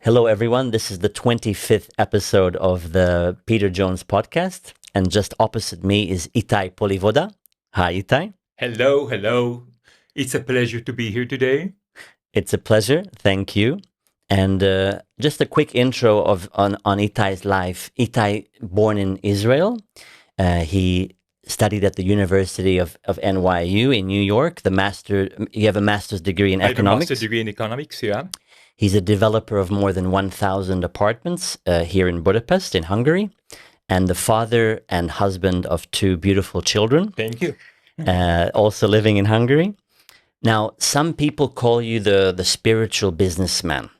Hello, everyone. This is the 25th episode of the Peter Jones podcast. And just opposite me is Itay Polivoda. Hi, Itay. Hello, hello. It's a pleasure to be here today. It's a pleasure. Thank you. And just a quick intro on Itay's life. Itay, born in Israel. He studied at the University of NYU in New York. You have a master's degree in economics. I have a master's degree in economics, yeah. He's a developer of more than 1,000 apartments here in Budapest, in Hungary, and the father and husband of two beautiful children. Thank you. Also living in Hungary. Now, some people call you the spiritual businessman.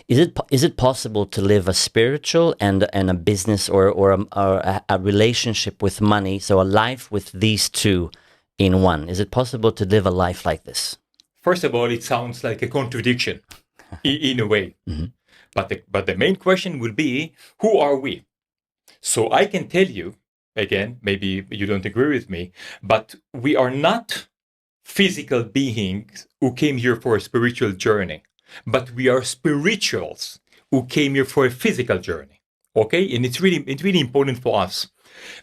Is it possible to live a spiritual and a business or a relationship with money, so a life with these two in one? Is it possible to live a life like this? First of all, it sounds like a contradiction in a way. Mm-hmm. But the main question will be, who are we? So I can tell you, again, maybe you don't agree with me, but we are not physical beings who came here for a spiritual journey, but we are spirituals who came here for a physical journey. Okay? And it's really important for us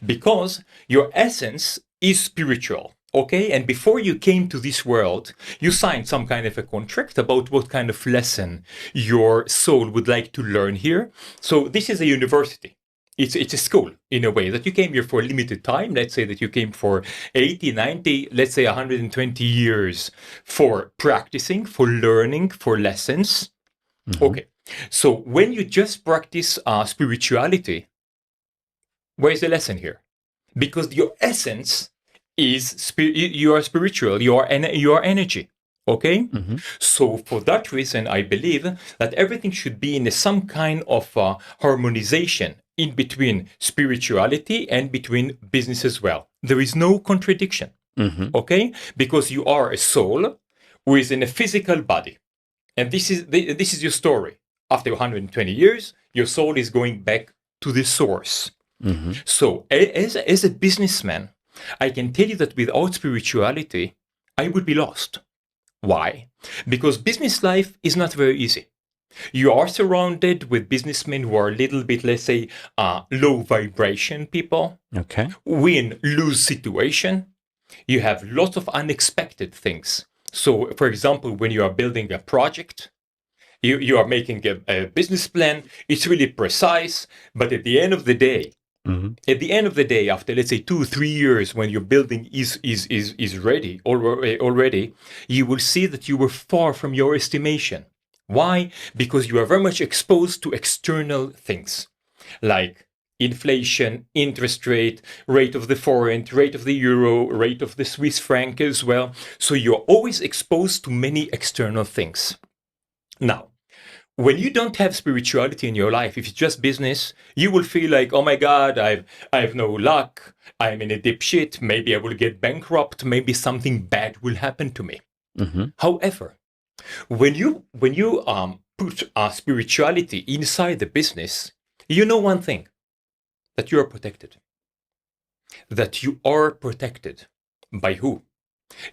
because your essence is spiritual. Okay, and before you came to this world, you signed some kind of a contract about what kind of lesson your soul would like to learn here. So this is a university. It's a school in a way that you came here for a limited time. Let's say that you came for 80, 90, let's say 120 years for practicing, for learning, for lessons. Mm-hmm. Okay, so when you just practice spirituality, where's the lesson here? Because your essence is you are spiritual, you are energy. Okay? Mm-hmm. So for that reason, I believe that everything should be in some kind of harmonization in between spirituality and between business as well. There is no contradiction. Mm-hmm. Okay? Because you are a soul who is in a physical body. And this is your story. After 120 years, your soul is going back to the source. Mm-hmm. So as a businessman, I can tell you that without spirituality, I would be lost. Why? Because business life is not very easy. You are surrounded with businessmen who are a little bit, let's say, low vibration people. Okay. Win lose situation. You have lots of unexpected things. So, for example, when you are building a project, you are making a business plan. It's really precise, but at the end of the day, after let's say 2-3 years, when your building is ready already, you will see that you were far from your estimation. Why? Because you are very much exposed to external things like inflation, interest rate of the foreign, rate of the euro, rate of the Swiss franc as well. So you're always exposed to many external things. Now, when you don't have spirituality in your life, if it's just business, you will feel like, oh my God, I have no luck. I'm in a deep shit. Maybe I will get bankrupt. Maybe something bad will happen to me. Mm-hmm. However, when you put spirituality inside the business, you know one thing, that you are protected. That you are protected by who?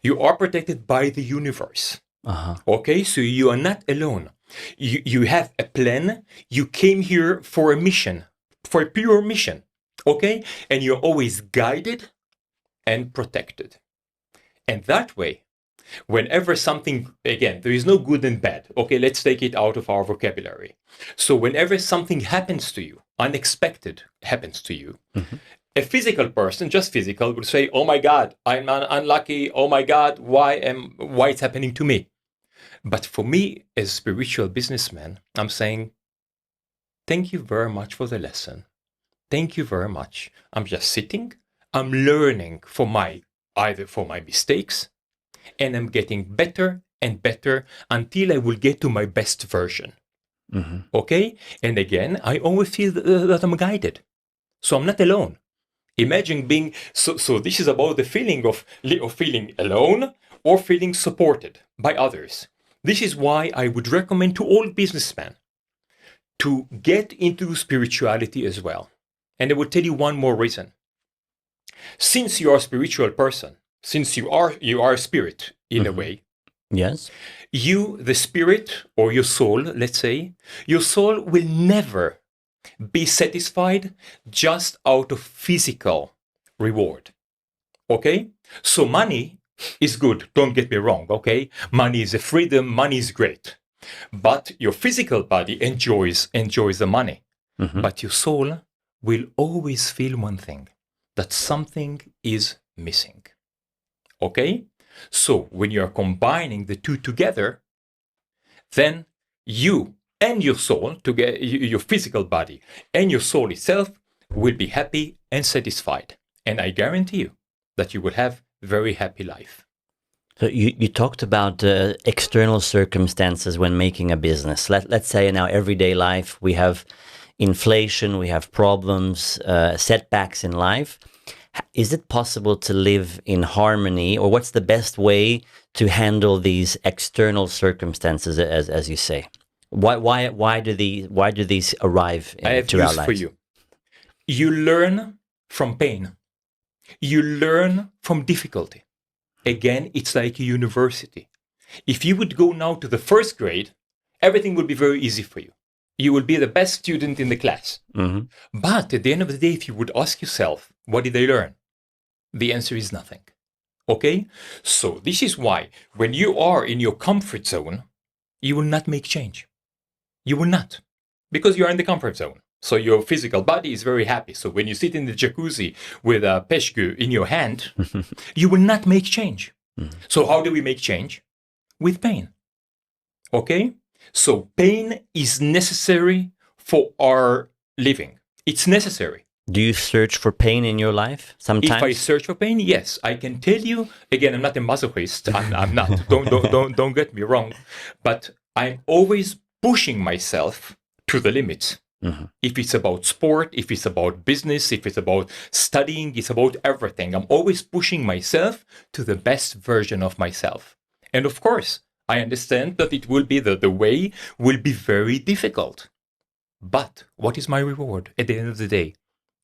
You are protected by the universe. Uh-huh. Okay, so you are not alone. You have a plan. You came here for a mission, for a pure mission. Okay, and you're always guided and protected. And that way, whenever something, again, there is no good and bad. Okay, let's take it out of our vocabulary. So whenever something happens to you, unexpected happens to you, mm-hmm. a physical person, just physical, will say, oh my God, I'm unlucky. Oh my God, why it's happening to me? But for me, as a spiritual businessman, I'm saying, thank you very much for the lesson. Thank you very much. I'm just sitting. I'm learning either for my mistakes, and I'm getting better and better until I will get to my best version. Mm-hmm. Okay? And again, I always feel that I'm guided. So I'm not alone. Imagine being, so this is about the feeling of feeling alone or feeling supported by others. This is why I would recommend to all businessmen to get into spirituality as well. And I will tell you one more reason. Since you are a spiritual person, since you are a spirit in a way, yes, You, the spirit or your soul, let's say, your soul will never be satisfied just out of physical reward. Okay? So money is good. Don't get me wrong. Okay? Money is a freedom. Money is great. But your physical body enjoys the money. Mhm. But your soul will always feel one thing, that something is missing. Okay? So when you are combining the two together, then you and your soul, your physical body and your soul itself will be happy and satisfied. And I guarantee you that you will have a very happy life. So you talked about external circumstances when making a business. Let's say in our everyday life we have inflation, we have problems, setbacks in life. Is it possible to live in harmony, or what's the best way to handle these external circumstances, as you say? Why do these arrive I have to our news lives? for you. You learn from pain. You learn from difficulty. Again, it's like a university. If you would go now to the first grade, everything would be very easy for you. You will be the best student in the class. Mhm. But at the end of the day, if you would ask yourself, what did I learn? The answer is nothing. Okay? So this is why when you are in your comfort zone, you will not make change. You will not. Because you are in the comfort zone. So your physical body is very happy. So when you sit in the jacuzzi with a peshku in your hand, you will not make change. So how do we make change? With pain. Okay? So pain is necessary for our living. It's necessary. Do you search for pain in your life sometimes? If I search for pain, yes, I can tell you. Again, I'm not a masochist. I'm not. Don't get me wrong. But I'm always pushing myself to the limits. Mhm. If it's about sport, if it's about business, if it's about studying, it's about everything. I'm always pushing myself to the best version of myself. And of course, I understand that it will be the way will be very difficult. But what is my reward at the end of the day?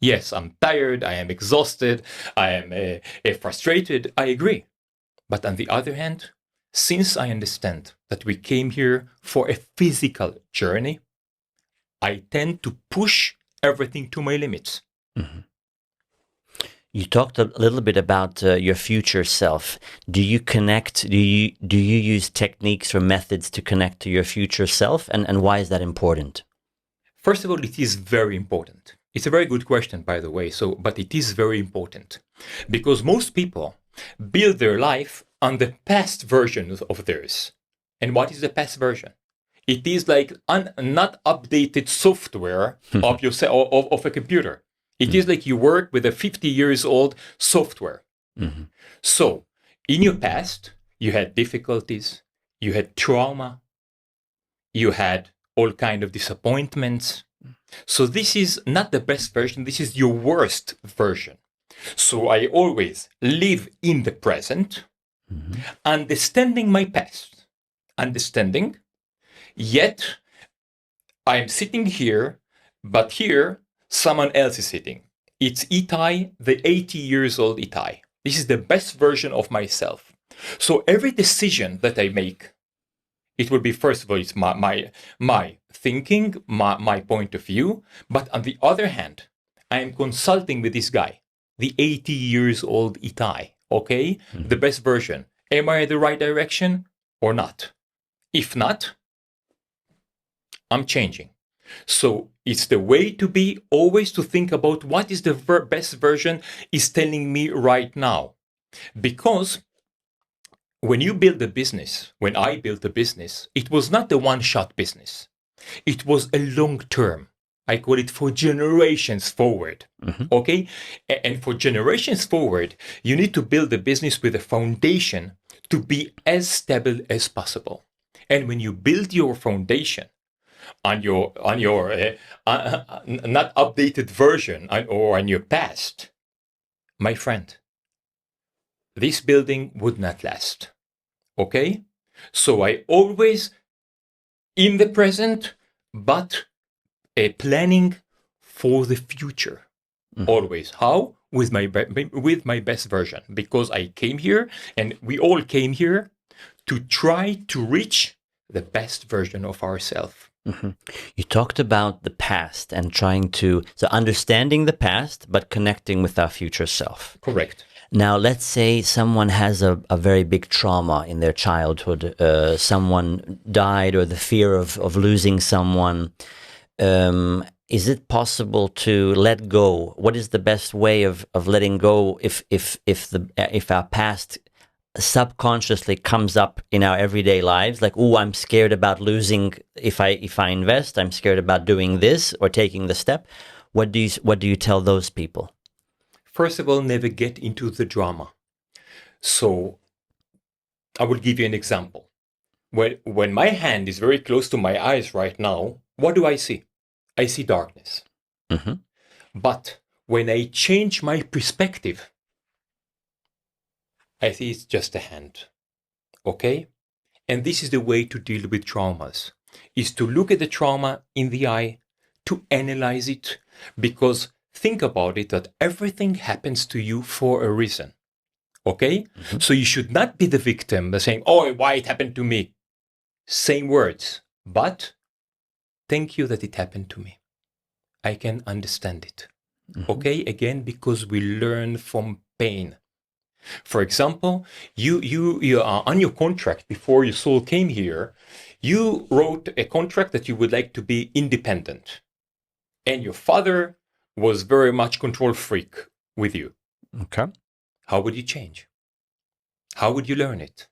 Yes, I'm tired, I am exhausted, I am frustrated, I agree. But on the other hand, since I understand that we came here for a physical journey, I tend to push everything to my limits. You talked a little bit about your future self. Do you connect? Do you use techniques or methods to connect to your future self, and why is that important? First of all, it is very important. It's a very good question, by the way. But it is very important because most people build their life on the past version of theirs. And what is the past version? It is like not updated software of yourself of a computer. It is like you work with a 50 years old software. Mhm. So in your past, you had difficulties, you had trauma, you had all kind of disappointments. So this is not the best version. This is your worst version. So I always live in the present, understanding my past, yet I'm sitting here, but here someone else is sitting. It's Itay, the 80 years old Itay. This is the best version of myself. So every decision that I make, it will be, first of all, it's my thinking, my point of view. But on the other hand, I am consulting with this guy, the 80 years old Itay, okay? The best version. Am I in the right direction or not? If not, I'm changing. So it's the way to be, always to think about what is the best version is telling me right now. Because when you build a business, when I built a business, it was not a one-shot business. It was a long term. I call it for generations forward. Okay? And for generations forward, you need to build a business with a foundation to be as stable as possible. And when you build your foundation on your not updated version or on your past, my friend, this building would not last. Okay? So I always in the present, but planning for the future. Always. How? With my best version. Because I came here, and we all came here to try to reach the best version of ourselves. Mm-hmm. You talked about the past and so understanding the past, but connecting with our future self. Correct. Now, let's say someone has a very big trauma in their childhood. Someone died, or the fear of losing someone. Is it possible to let go? What is the best way of letting go if our past subconsciously comes up in our everyday lives? Like, oh, I'm scared about losing if I invest. I'm scared about doing this or taking the step. What do you tell those people? First of all, never get into the drama. So I will give you an example. When my hand is very close to my eyes right now, what do I see? I see darkness. Mm-hmm. But when I change my perspective, I see it's just a hand. Okay? And this is the way to deal with traumas, is to look at the trauma in the eye, to analyze it, because think about it, that everything happens to you for a reason. Okay? Mm-hmm. So you should not be the victim saying, oh, why it happened to me? Same words, but thank you that it happened to me. I can understand it. Mm-hmm. Okay? Again, because we learn from pain. For example, you are on your contract before your soul came here, you wrote a contract that you would like to be independent. And your father was very much control freak with you. Okay. How would you change? How would you learn it?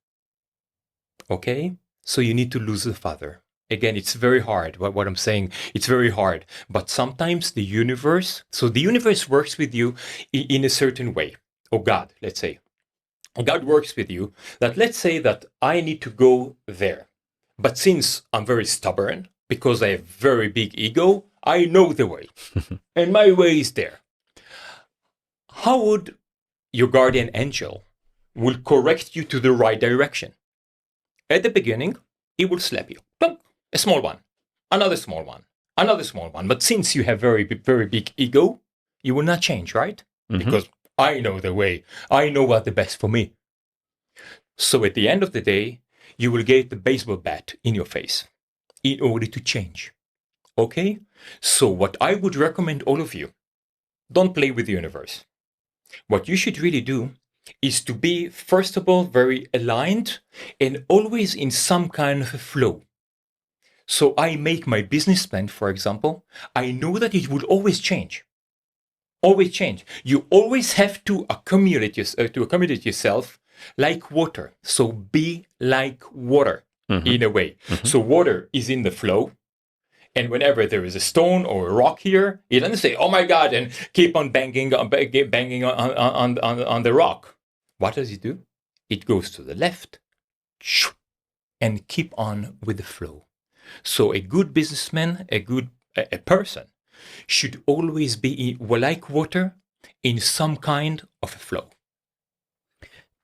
Okay? So you need to lose the father. Again, it's very hard. What I'm saying, it's very hard. But sometimes the universe works with you in a certain way. Or God, let's say. God works with you that, let's say that I need to go there. But since I'm very stubborn, because I have very big ego, I know the way. And my way is there. How would your guardian angel will correct you to the right direction? At the beginning, it will slap you. A small one, another small one, another small one. But since you have very big ego, you will not change, right? Mm-hmm. Because I know the way. I know what the best for me. So at the end of the day, you will get the baseball bat in your face in order to change. Okay? So what I would recommend all of you, don't play with the universe. What you should really do is to be, first of all, very aligned and always in some kind of a flow. So I make my business plan, for example, I know that it will always change. Always change. You always have to accommodate yourself like water. So be like water, mm-hmm. in a way. Mm-hmm. So water is in the flow. And whenever there is a stone or a rock here, it doesn't say, oh my God, and keep on banging on the rock. What does it do? It goes to the left and keep on with the flow. So a good businessman, a person, should always be like water in some kind of a flow.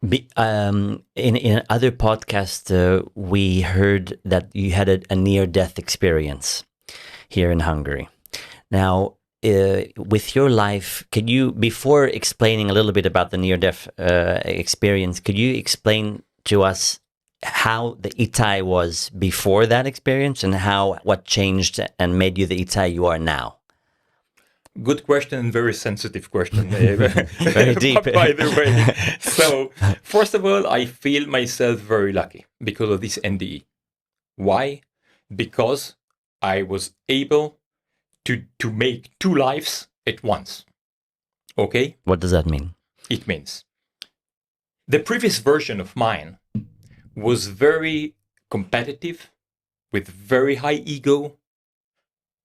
In other podcasts, we heard that you had a near-death experience here in Hungary. Now, with your life, could you, before explaining a little bit about the near-death experience, could you explain to us how the Itay was before that experience and what changed and made you the Itay you are now? Good question and very sensitive question. Very deep. By the way. So, first of all, I feel myself very lucky because of this NDE. Why? Because I was able to make two lives at once. Okay? What does that mean? It means the previous version of mine was very competitive, with very high ego.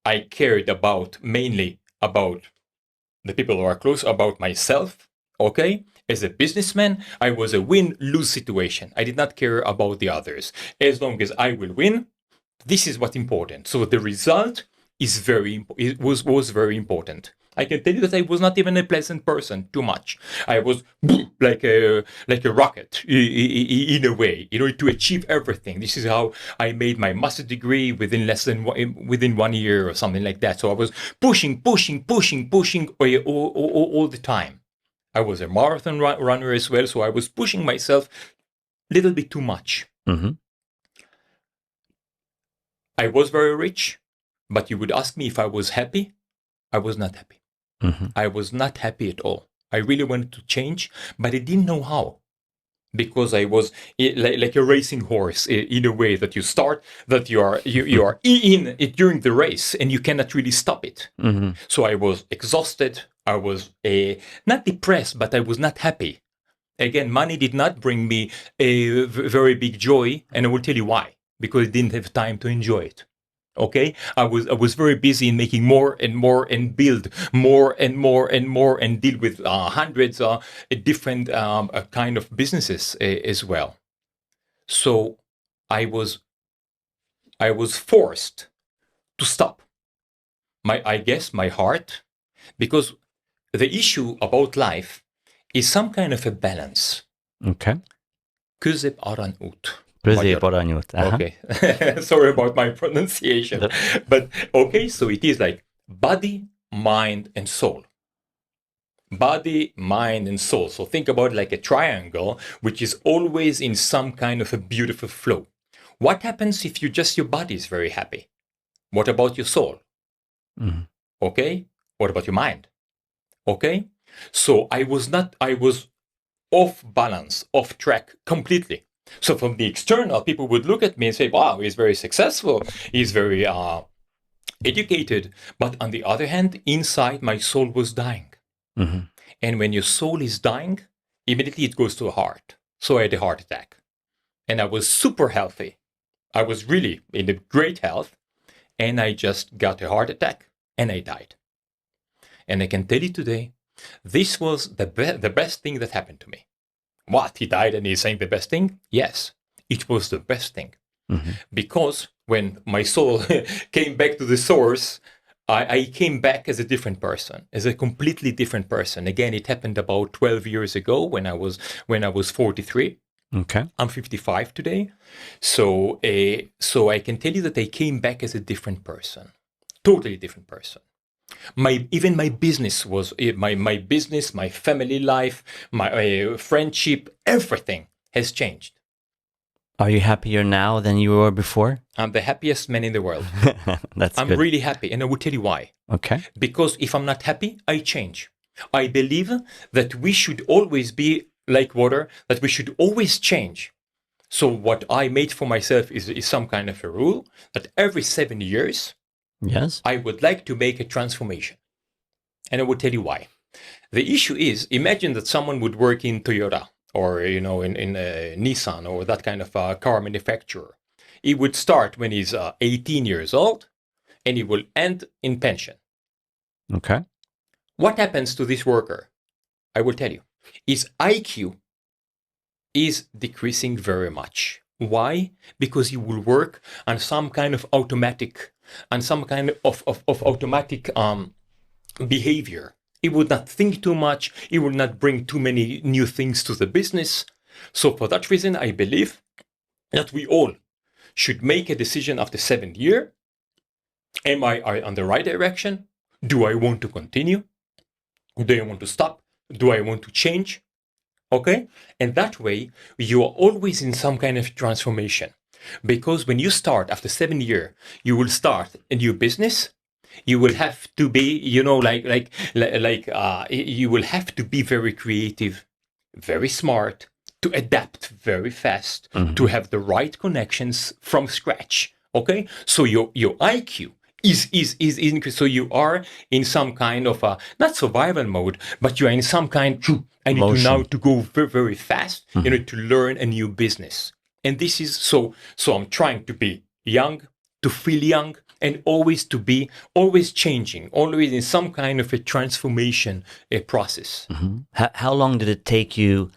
I cared mainly about the people who are close, about myself, okay? As a businessman, I was a win-lose situation. I did not care about the others. As long as I will win, this is what's important. So the result is was very important. I can tell you that I was not even a pleasant person too much. I was like a rocket in a way, to achieve everything. This is how I made my master's degree within 1 year or something like that. So I was pushing all the time. I was a marathon runner as well, so I was pushing myself a little bit too much. Mm-hmm. I was very rich, but you would ask me if I was happy. I was not happy. Mm-hmm. I was not happy at all. I really wanted to change, but I didn't know how. Because I was like a racing horse in a way that you start, that you are in it during the race and you cannot really stop it. Mm-hmm. So I was exhausted. I was not depressed, but I was not happy. Again, money did not bring me a very big joy, and I will tell you why. Because I didn't have time to enjoy it. Okay, I was very busy in making more and more and build more and more and more and deal with hundreds of different kind of businesses as well. So I was forced to stop. I guess my heart, because the issue about life is some kind of a balance. Okay. Közép-aranyút. Közép-aranyút. Okay. Sorry about my pronunciation. But okay, so it is like body, mind, and soul. Body, mind, and soul. So think about like a triangle, which is always in some kind of a beautiful flow. What happens if your body is very happy? What about your soul? Mm-hmm. Okay. What about your mind? Okay. So I was off balance, off track completely. So from the external, people would look at me and say, wow, he's very successful. He's very educated. But on the other hand, inside, my soul was dying. Mm-hmm. And when your soul is dying, immediately it goes to the heart. So I had a heart attack. And I was super healthy. I was really in a great health. And I just got a heart attack and I died. And I can tell you today, this was the best thing that happened to me. What? He died and he's saying the best thing? Yes, it was the best thing. Mm-hmm. Because when my soul came back to the source, I came back as a different person, as a completely different person. Again, it happened about 12 years ago when I was 43. Okay. I'm 55 today. So I can tell you that I came back as a different person, totally different person. Even my business was my business, my family life, my friendship, everything has changed. Are you happier now than you were before? I'm the happiest man in the world. I'm good. really happy, and I will tell you why. Okay. Because if I'm not happy, I change. I believe that we should always be like water, that we should always change. So what I made for myself is some kind of a rule that every 7 years, yes, I would like to make a transformation. And I will tell you why. The issue is, imagine that someone would work in Toyota or, in Nissan or that kind of car manufacturer. He would start when he's 18 years old and he will end in pension. Okay. What happens to this worker? I will tell you. His IQ is decreasing very much. Why? Because he will work on some kind of automatic behavior. He would not think too much. He will not bring too many new things to the business. So for that reason, I believe that we all should make a decision after 7th year. Am I on the right direction? Do I want to continue? Do I want to stop? Do I want to change? Okay? And that way, you are always in some kind of transformation. Because when you start after 7 years, you will start a new business. You will have to be, you will have to be very creative, very smart, to adapt very fast, to have the right connections from scratch. Okay? So your IQ is increased. So you are in some kind of not survival mode, but you are in some kind. I need to now to go very, very fast. To learn a new business. And this is so I'm trying to be young, to feel young, and always to be always changing, always in some kind of a transformation process. Mm-hmm. How long did it take you?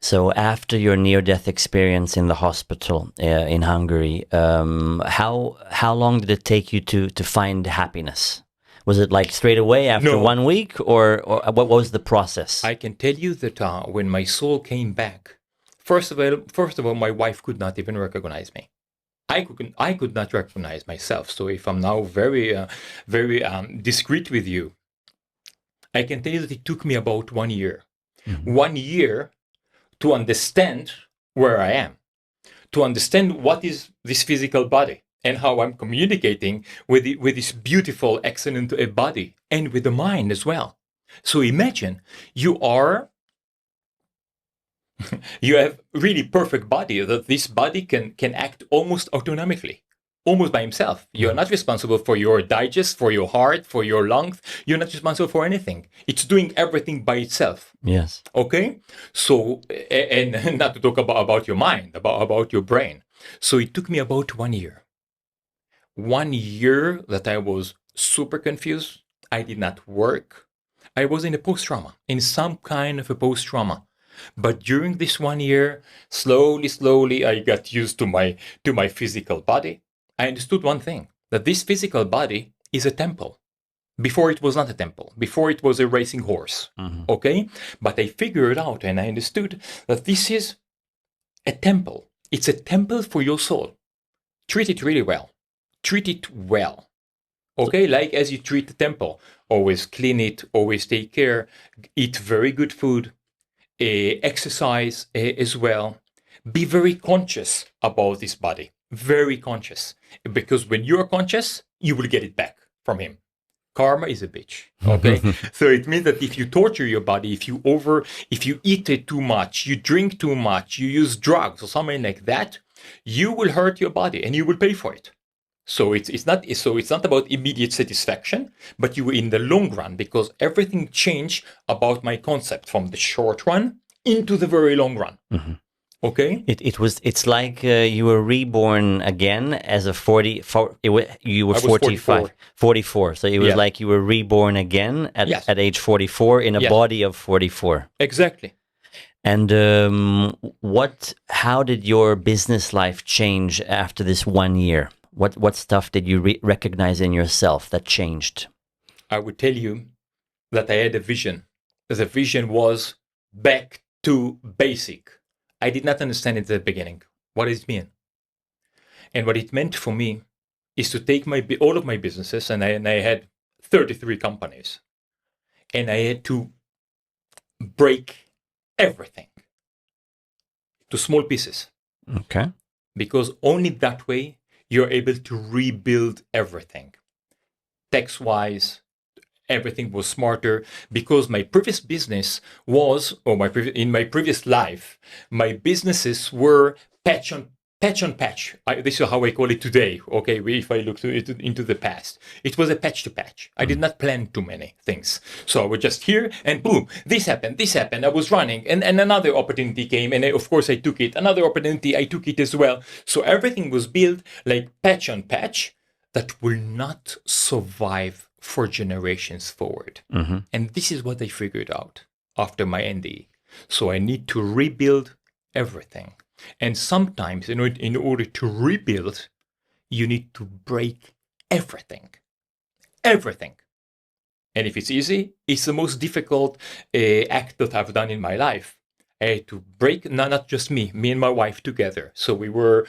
So after your near-death experience in the hospital in Hungary, how long did it take you to find happiness? Was it like straight away after 1 week, or what was the process? I can tell you that when my soul came back, first of all, my wife could not even recognize me. I could not recognize myself. So if I'm now very discreet with you, I can tell you that it took me about 1 year. 1 year to understand where I am, to understand what is this physical body and how I'm communicating with this beautiful, excellent body and with the mind as well. So imagine you have really perfect body, that this body can act almost autonomically, almost by himself. You're not responsible for your digest, for your heart, for your lungs. You're not responsible for anything. It's doing everything by itself. Yes. Okay? So, and not to talk about your mind, about your brain. So it took me about 1 year. 1 year that I was super confused. I did not work. I was in a post-trauma, in some kind of a post-trauma. But during this 1 year, slowly, I got used to my physical body. I understood one thing, that this physical body is a temple. Before it was not a temple. Before it was a racing horse. Mm-hmm. Okay? But I figured out and I understood that this is a temple. It's a temple for your soul. Treat it really well. Treat it well. Okay? Like as you treat the temple. Always clean it, always take care, eat very good food, exercise as well. Be very conscious about this body. Very conscious. Because when you're conscious, you will get it back from him. Karma is a bitch. Okay? So it means that if you torture your body, if you eat it too much, you drink too much, you use drugs or something like that, you will hurt your body and you will pay for it. So it's not about immediate satisfaction, but you in the long run, because everything changed about my concept from the short run into the very long run. Mm-hmm. Okay. It's like you were reborn again as a 44. You were 45, 44. So it was like you were reborn again at age 44 in a body of 44. Exactly. And how did your business life change after this 1 year? What stuff did you recognize in yourself that changed? I would tell you that I had a vision. The vision was back to basic. I did not understand it at the beginning. What does it mean? And what it meant for me is to take all of my businesses, and I had 33 companies, and I had to break everything to small pieces. Okay. Because only that way you're able to rebuild everything. Tax-wise, everything was smarter, because my previous business was, in my previous life, my businesses were patch on patch. This is how I call it today. Okay, if I look into the past, it was a patch to patch. I did not plan too many things, so I was just here and boom, this happened. I was running, and another opportunity came, and of course I took it. Another opportunity, I took it as well. So everything was built like patch on patch that will not survive for generations forward. Mm-hmm. And this is what I figured out after my NDE. So I need to rebuild everything. And sometimes in order to rebuild, you need to break everything. Everything. And if it's easy, it's the most difficult act that I've done in my life. I had to break, not just me and my wife together. So we were,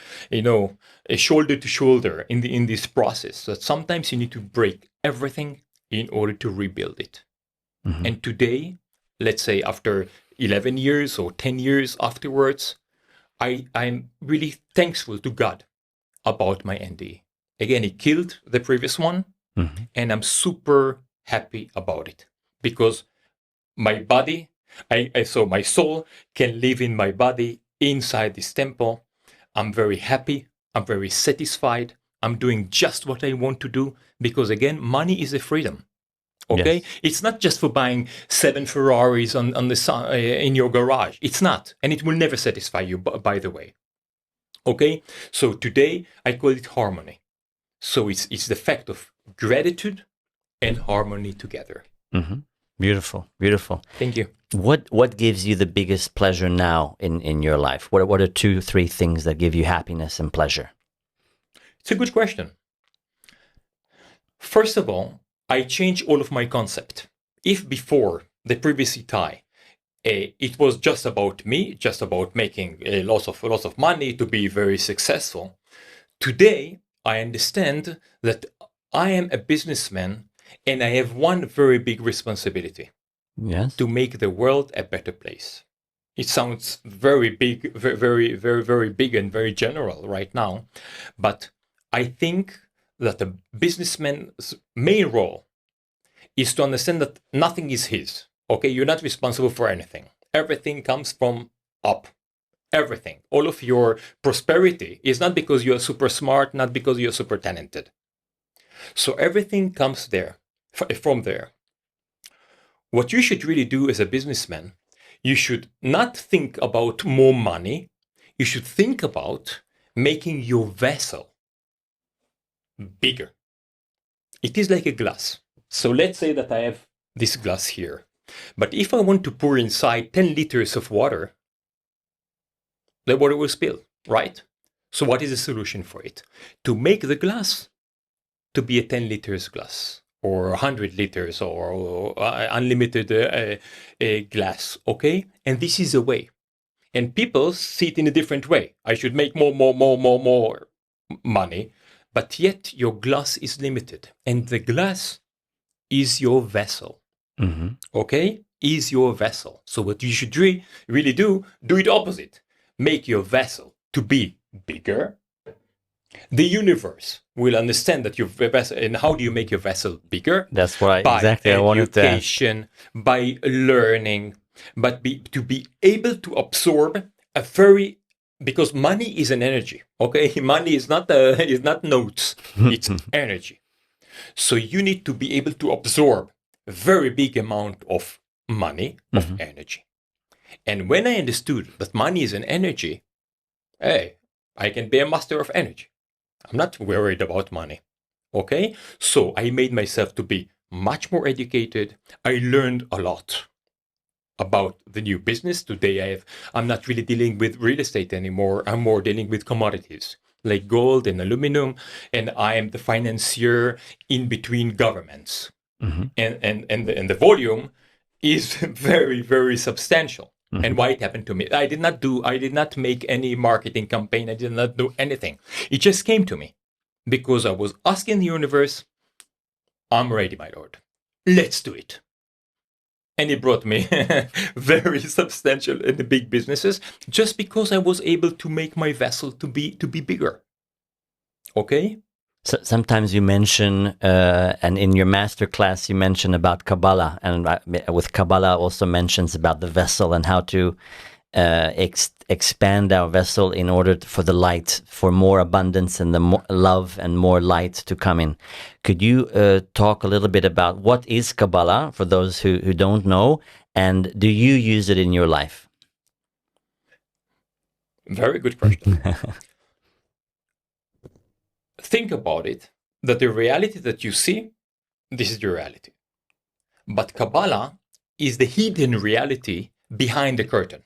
shoulder to shoulder in this process. So sometimes you need to break everything in order to rebuild it. Mm-hmm. And today, let's say after 11 years or 10 years afterwards, I'm really thankful to God about my NDE. Again, he killed the previous one, mm-hmm. and I'm super happy about it, because my body, so my soul can live in my body inside this temple. I'm very happy. I'm very satisfied. I'm doing just what I want to do, because again, money is a freedom. Okay, yes. It's not just for buying 7 Ferraris on the in your garage. It's not, and it will never satisfy you. By the way, okay. So today I call it harmony. So it's the fact of gratitude and harmony together. Mm-hmm. Beautiful, beautiful. Thank you. What gives you the biggest pleasure now in your life? What are 2-3 things that give you happiness and pleasure? It's a good question. First of all, I changed all of my concept. If before, the previous Itay, it was just about me, just about making lots of money to be very successful. Today, I understand that I am a businessman and I have one very big responsibility. Yes. To make the world a better place. It sounds very big, very big and very general right now. But I think that a businessman's main role is to understand that nothing is his. Okay, you're not responsible for anything. Everything comes from up. Everything. All of your prosperity is not because you're super smart, not because you're super talented. So everything comes there, from there. What you should really do as a businessman, you should not think about more money. You should think about making your vessel bigger. It is like a glass. So let's say that I have this glass here. But if I want to pour inside 10 liters of water, the water will spill, right? So what is the solution for it? To make the glass to be a 10 liters glass, or 100 liters, or unlimited glass, okay? And this is a way. And people see it in a different way. I should make more money, but yet your glass is limited. And the glass is your vessel, okay? Is your vessel. So what you should really do it opposite. Make your vessel to be bigger. The universe will understand that your vessel, and how do you make your vessel bigger? That's what I wanted to ask. By education, by learning, but to be able to absorb because money is an energy, okay? Money is not notes, it's energy. So you need to be able to absorb a very big amount of money, of energy. And when I understood that money is an energy, hey, I can be a master of energy. I'm not worried about money, okay? So I made myself to be much more educated. I learned a lot about the new business. Today I'm not really dealing with real estate anymore. I'm more dealing with commodities like gold and aluminum, and I am the financier in between governments. And the volume is very substantial. And why it happened to me? I did not make any marketing campaign. I did not do anything. It just came to me because I was asking the universe, I'm ready, my Lord. Let's do it. And it brought me very substantial and big businesses just because I was able to make my vessel to be bigger. Okay? So sometimes you mention, and in your master class, you mention about Kabbalah, and with Kabbalah also mentions about the vessel and how to expand our vessel in order for the light, for more abundance and the more love and more light to come in. Could you talk a little bit about what is Kabbalah for those who don't know, and do you use it in your life? Very good question. Think about it, that the reality that you see, this is your reality. But Kabbalah is the hidden reality behind the curtain.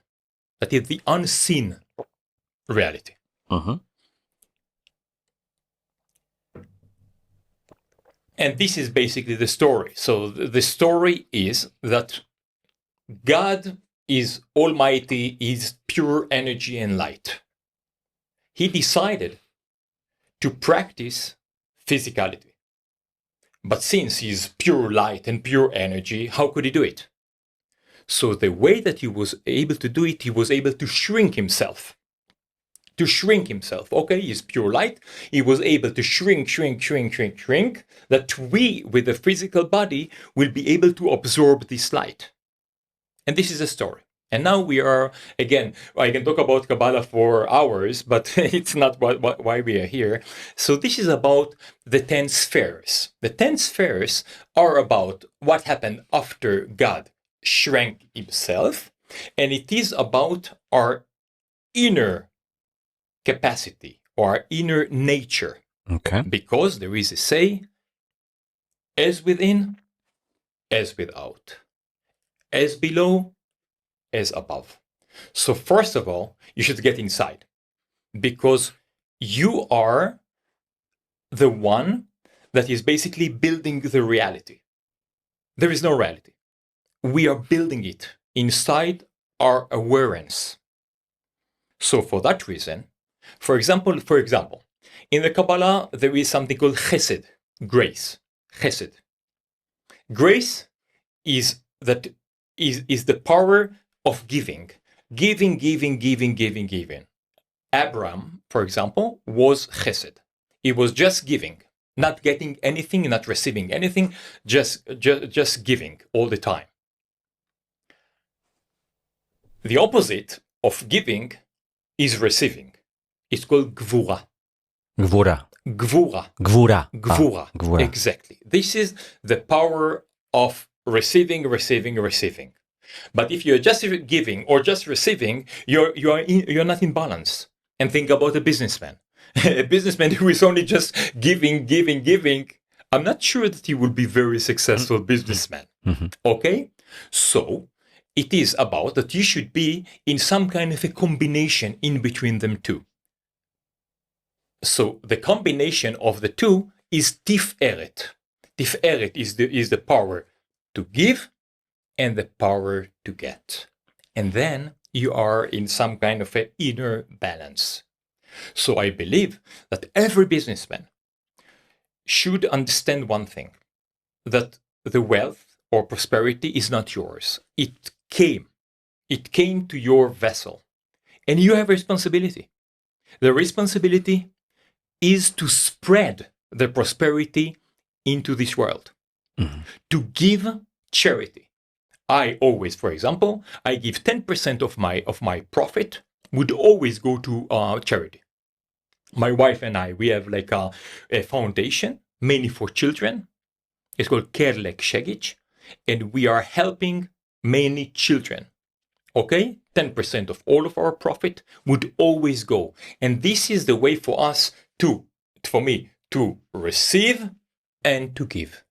That is the unseen reality. And this is basically the story. So the story is that God is almighty, is pure energy and light. He decided to practice physicality. But since he's pure light and pure energy, how could he do it? So the way that he was able to do it, he was able to shrink himself. Okay, he's pure light. He was able to shrink, that we, with the physical body, will be able to absorb this light. And this is a story. And now we are, again, I can talk about Kabbalah for hours, but it's not why we are here. So this is about the 10 spheres. The 10 spheres are about what happened after God shrank himself, and it is about our inner capacity or our inner nature. Okay. Because there is a say, as within, as without, as below, as above. So first of all, you should get inside, because you are the one that is basically building the reality. There is no reality. We are building it inside our awareness. So for that reason, for example, in the Kabbalah, there is something called chesed, grace. Chesed. Grace is the power of giving. Giving, giving, giving, giving, giving. Abraham, for example, was chesed. He was just giving, not getting anything, not receiving anything, just giving all the time. The opposite of giving is receiving. It's called gvura. Gvura. Gvura. Gvura. Gvura. Gvura. Exactly. This is the power of receiving, receiving, receiving. But if you're just giving or just receiving, you're not in balance. And think about a businessman. A businessman who is only just giving, giving, giving. I'm not sure that he will be very successful businessman. Okay? So it is about that you should be in some kind of a combination in between them two. So the combination of the two is tiferet. Tiferet is the power to give and the power to get. And then you are in some kind of an inner balance. So I believe that every businessman should understand one thing, that the wealth or prosperity is not yours. It came to your vessel, and you have a responsibility. The responsibility is to spread the prosperity into this world, to give charity. I always, for example, I give 10% of my profit would always go to charity. My wife and I, we have like a foundation, mainly for children. It's called Kérlek Segíts, and we are helping mainly children. Okay? 10% of all of our profit would always go. And this is the way for us for me, to receive and to give.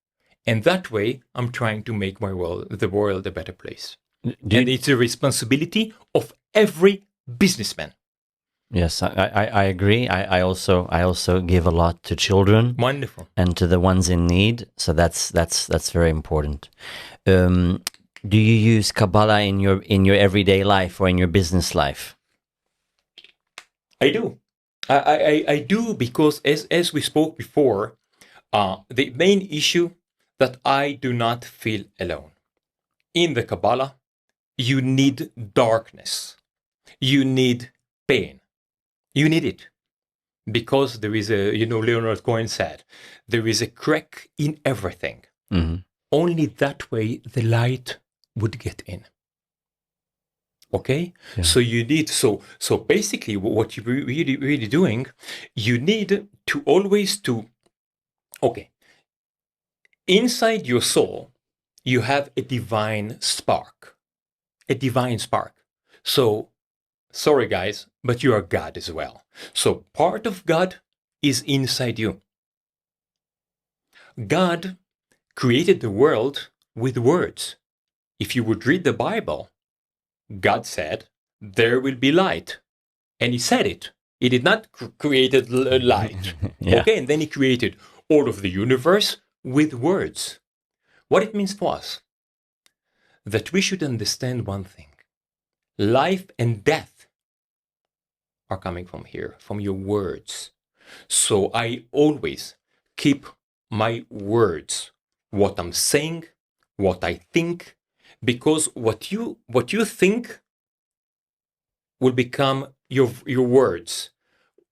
And that way, I'm trying to make the world a better place. And it's a responsibility of every businessman. Yes, I agree. I also give a lot to children. Wonderful. And to the ones in need. So that's very important. Do you use Kabbalah in your everyday life or in your business life? I do. I do, because as we spoke before, the main issue that I do not feel alone. In the Kabbalah, you need darkness. You need pain. You need it. Because there is Leonard Cohen said, there is a crack in everything. Only that way the light would get in. Okay? Yeah. So you need, so basically what you're really doing, you need to always okay. Inside your soul, you have a divine spark. A divine spark. So, sorry guys, but you are God as well. So part of God is inside you. God created the world with words. If you would read the Bible, God said, there will be light. And he said it. He did not create light. Yeah. Okay, and then he created all of the universe with words. What it means for us? That we should understand one thing. Life and death are coming from here, from your words. So I always keep my words, what I'm saying, what I think, because what you think will become your words.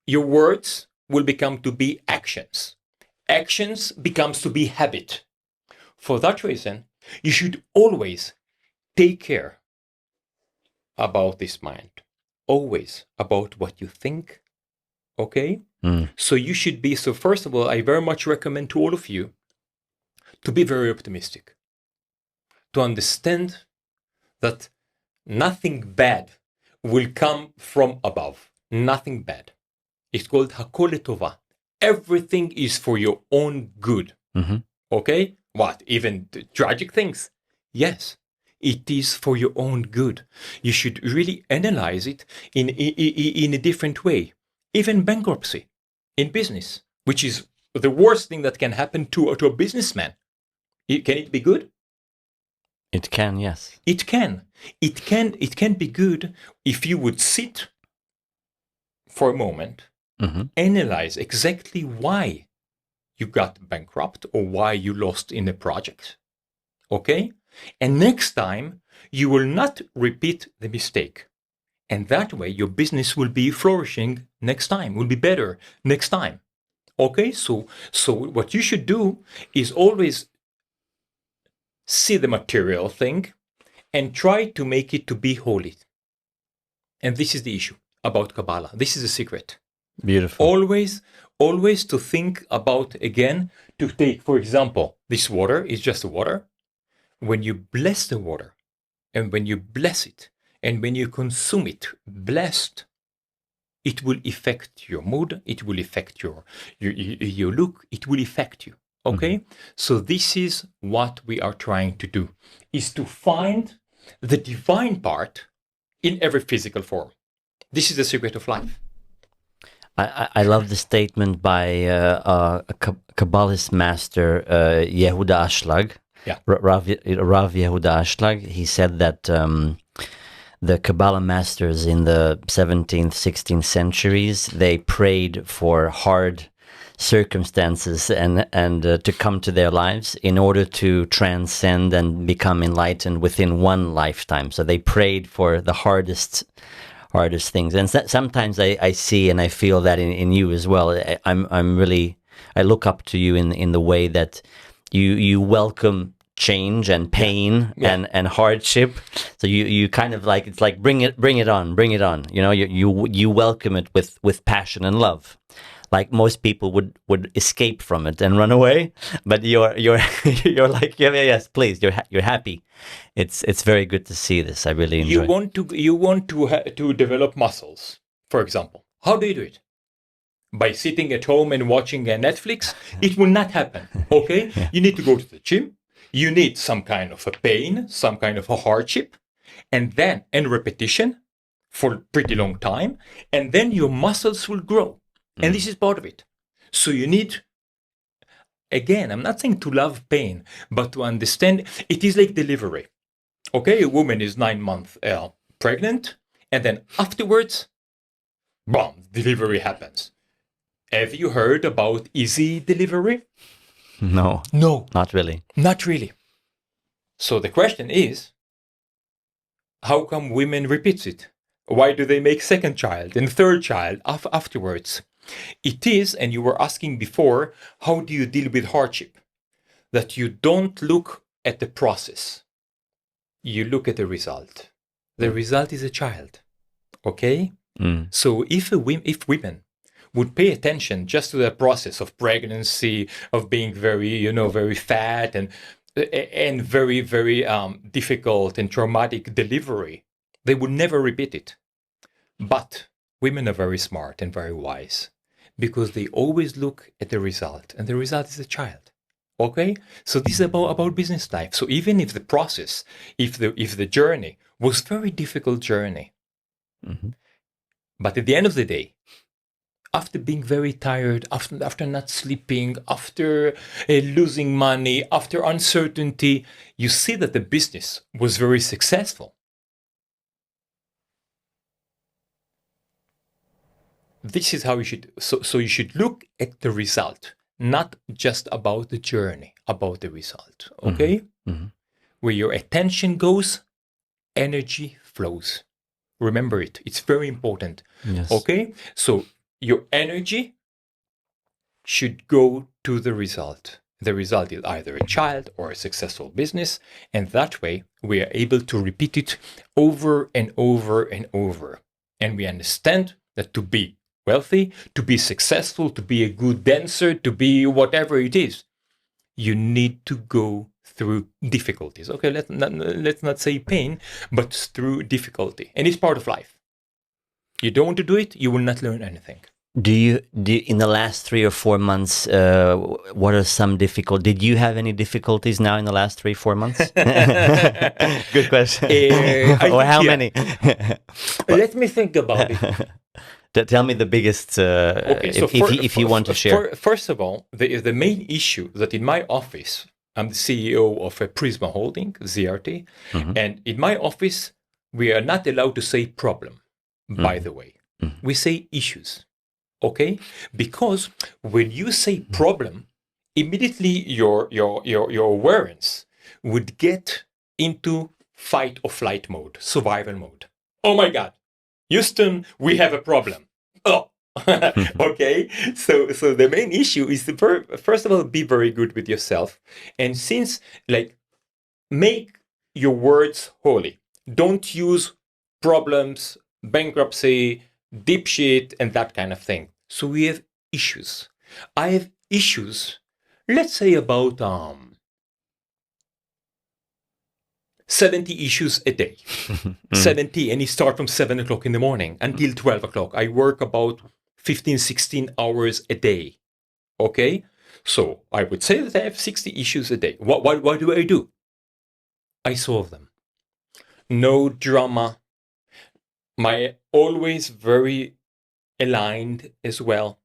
Your words will become to be actions. Actions becomes to be habit. For that reason, you should always take care about this mind. Always about what you think. Okay? So you should be, so first of all, I very much recommend to all of you to be very optimistic. To understand that nothing bad will come from above. Nothing bad. It's called Hakol Tova. Everything is for your own good. Okay? What? Even the tragic things? Yes. It is for your own good. You should really analyze it in a different way. Even bankruptcy in business, which is the worst thing that can happen to a businessman. Can it be good? It can, yes. It can. It can be good if you would sit for a moment, analyze exactly why you got bankrupt or why you lost in a project. Okay? And next time, you will not repeat the mistake. And that way, your business will be flourishing next time, will be better next time. Okay, so what you should do is always see the material thing and try to make it to be holy. And this is the issue about Kabbalah. This is the secret. Beautiful. Always to think about, again, to take, for example, this water is just water. When you bless the water, and when you bless it, and when you consume it, blessed, it will affect your mood, it will affect your look, it will affect you. Okay? So this is what we are trying to do, is to find the divine part in every physical form. This is the secret of life. I love the statement by a Kabbalist master, Yehuda Ashlag, Rav Yehuda Ashlag. He said that the Kabbalah masters in the 17th, 16th centuries, they prayed for hard circumstances and to come to their lives in order to transcend and become enlightened within one lifetime. So they prayed for the hardest things, and sometimes I see and I feel that in you as well. I look up to you in the way that you welcome change and pain and hardship. So you kind of like, it's like bring it on. You know, you welcome it with passion and love. Like most people would escape from it and run away, but you're like, yes, please, you're happy. It's very good to see this. I really enjoy. You want to develop muscles, for example. How do you do it? By sitting at home and watching Netflix? It will not happen. Okay, You need to go to the gym. You need some kind of a pain, some kind of a hardship, and repetition for a pretty long time, and then your muscles will grow. And this is part of it. So you need, again, I'm not saying to love pain, but to understand it is like delivery. Okay, a woman is 9 months pregnant, and then afterwards, boom, delivery happens. Have you heard about easy delivery? No, not really. Not really. So the question is, how come women repeats it? Why do they make second child and third child afterwards? It is, and you were asking before, how do you deal with hardship? That you don't look at the process. You look at the result. The result is a child. Okay? So if women would pay attention just to the process of pregnancy, of being very, very fat and very, very difficult and traumatic delivery, they would never repeat it. But women are very smart and very wise, because they always look at the result, and the result is a child. Okay, so this is about business life. So even if the process, if the journey was very difficult journey, but at the end of the day, after being very tired, after not sleeping, after losing money, after uncertainty, you see that the business was very successful. This is how you should, so you should look at the result, not just about the journey, about the result, okay? Where your attention goes, energy flows. Remember it, it's very important, okay? So your energy should go to the result. The result is either a child or a successful business, and that way we are able to repeat it over and over and over. And we understand that to be wealthy, to be successful, to be a good dancer, to be whatever it is, you need to go through difficulties. Okay, let's not say pain, but through difficulty. And it's part of life. You don't want to do it, you will not learn anything. Do you in the last 3 or 4 months, what are some did you have any difficulties now in the last 3-4 months? Good question. Or how many? Let me think about it. Tell me the biggest, if you want to share. First of all, the main issue that in my office, I'm the CEO of a Prisma Holding, ZRT, and in my office, we are not allowed to say problem, by the way. We say issues, okay? Because when you say problem, immediately your awareness would get into fight or flight mode, survival mode. Oh my God, Houston, we have a problem. Oh, okay. So the main issue is to first of all be very good with yourself, and since like make your words holy. Don't use problems, bankruptcy, deep shit, and that kind of thing. So we have issues. I have issues. Let's say about 70 issues a day. 70, and it starts from 7 o'clock in the morning until 12 o'clock. I work about 15, 16 hours a day. Okay? So I would say that I have 60 issues a day. What do I do? I solve them. No drama. My always very aligned as well.